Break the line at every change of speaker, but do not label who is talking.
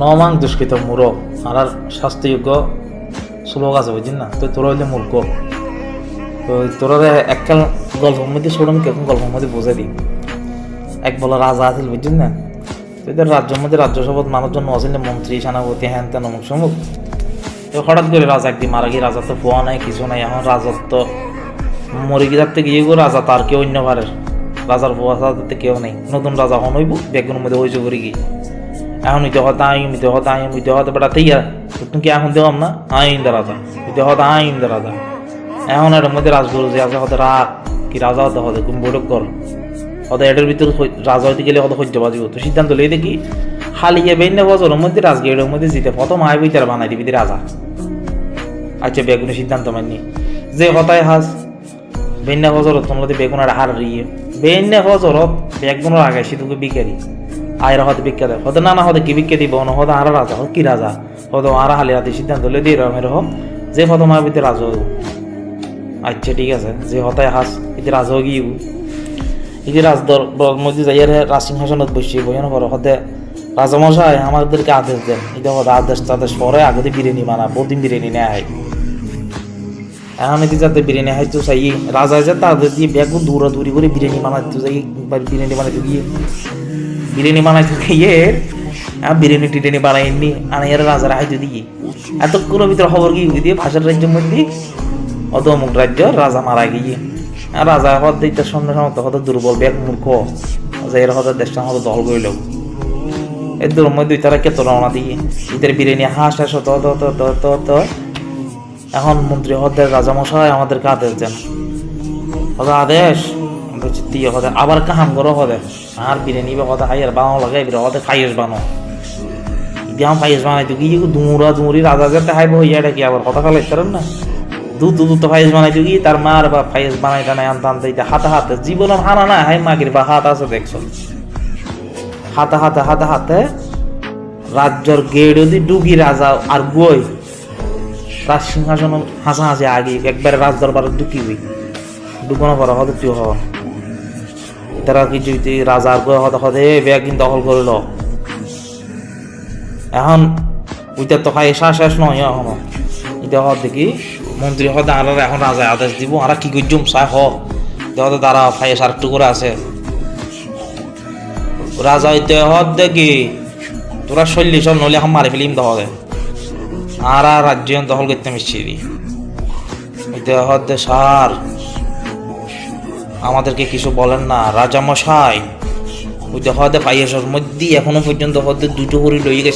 নমাং দুষ্কৃত মূরক আর শাস্তিযোগ্য শ্লোক আছে বুঝছেন না? তো তোরা হইলে মূর্খ। তো তোরা এককাল গল্পের মধ্যে ছোড়ন কেমন গল্পের মধ্যে বুঝে দিই। এক বলা রাজা আছিল বুঝছেন না? তো এদের রাজ্যের মধ্যে রাজ্যসভাত মানুষজন আছিল মন্ত্রী সেনাপতি হ্যান তেন অমুক সমুক। তো হঠাৎ করে রাজা একদিন মারা গিয়ে রাজা তো পোয়া নাই কিছু নাই, এখন রাজত্ব মরে গিয়ে যাতে গিয়ে রাজা তার কেউ অন্য ভারের রাজার পোয়া সাথে কেউ নেই। নতুন রাজা হন হইব বেগুনের মধ্যে হয়েছে করে গিয়ে এখন হইতে হতে আইন হইতে হতে আইন হইতে হতে বেটা থইয়া তুমি কি এখন দেওয়াম না আইন দা রাজা হইতে হতে আইন দা রাজা। এখন এর মধ্যে রাজগুরু যে আছে হতে রাগ কি রাজা হতে হবে তুমি বৈঠক কর হতে এটার ভিতরে রাজা হইতে গেলে হতে সহ্য বাজিব। তো সিদ্ধান্ত লই দেখি হালিয়ে বেন্য বছরের মধ্যে রাজগীরের মধ্যে জিতে প্রথম আয় বইতার বানাই দিবি রাজা। আচ্ছা বেগুনের সিদ্ধান্ত মানি যে হতায় হাস বেন্য বছরত তোমাদের বেগুনের হার রিয়ে বেন্য বছরত বেগুনের আগে সিধুকে বিকারি আয়ের হতে ভিক্ষা দেয় হতে নানা হতে কি ভিক্ষা দিব না হতে আর রাজা কি রাজা হতে আর হালি রাতে সিদ্ধান্ত লই দিয়ে এরকম যে প্রথম আয় বইতে রাজা হইব। আচ্ছা ঠিক আছে যে হতায় হাস এতে রাজা গিয়ে এই যে রাজদর মধ্যে যাইয়ার রাজসিংহাসনত বসিয়ে বইয়ানো পর হতে রাজামশাই আমাদেরকে আদেশ দেন এটা হতে আদেশ তাদেশ পরে আগতে বিরিয়ানি বানা বহুদিন বিরিয়ানি নেওয়া হয়। এখন এটি যাতে বিরিয়ানি খাইতো চাই রাজা যে তাদের দিয়ে ব্যাগুন দৌড়াদৌড়ি করে বিরিয়ানি বানাইতো চাই বিরিয়ানি বানাইতে গিয়ে বিরিয়ানি বানাইতে গিয়ে বিরিয়ানি টিরিয়ানি বানাইনি আনাইয়ার রাজারা খাইতে দিয়ে এতক্ষণের ভিতরে খবর কি দিয়ে ভাষার রাজ্যের মধ্যে অত অমুক রাজ্য রাজা মারা গিয়ে আর রাজা হত দিতে সন্ধ্যা সময় হত দুর্বল ব্যাগ মূর্খ এর হতে দেশটা হতো দল করিল এর দূর মধ্যে দুই তারা কেত রওনা দিয়ে ইদের বিরিয়ানি হাঁস হাঁস হতো। এখন মন্ত্রী হতে রাজামশাই আমাদেরকে আদেশ দেন হতে আদেশ দিয়ে হতে আবার কাহাম করো হতে আর বিরিয়ানি বা হতে হাইয়ার বানাও লাগাই হতে ফাইস বানো ইতিহাম ফাইস বানাইতো কি দুমুরা দুমুরি রাজা যাতে হাইব হইয়া কি আবার কথা ফেলাইতে পারেন না দুধ ফাইস বানাইতো কি তার মার বা ফাইস বানাইতে নাই আনতে আনতে হাতে হাতে জীবন হানা না হাই মাগির বা হাত আছে দেখছো হাতে হাতে হাতে হাতে রাজ্যর গেড় দি ডুগি রাজা আর বই রাজ সিংহাসন হাসাহাসি আগে একবারে রাজ দরবারে ঢুকি হই ঢুকানো পর হতে তুই হ তারা কিছু রাজা আর বই হতে হতে ব্যাগ কিন্তু দখল করল। এখন ওইটা তো খাই শেষ নয় এখনো এটা হত দেখি মন্ত্রী হতে আর এখন রাজা আদেশ দিব আর কি করছুম চাই হতে তারা ফাইস আর একটু করে আছে রাজা হইতে হত দেখি তোরা শৈলী সব নলে এখন মারি ফেলিম দহলে আর রাজ্য দখল করতে মিশছি হতে সার আমাদেরকে কিছু বলেন না রাজামশাই ওইটা হতে পাইয়েসর মধ্যে এখনো পর্যন্ত হতে দুটো করে লই গেছে।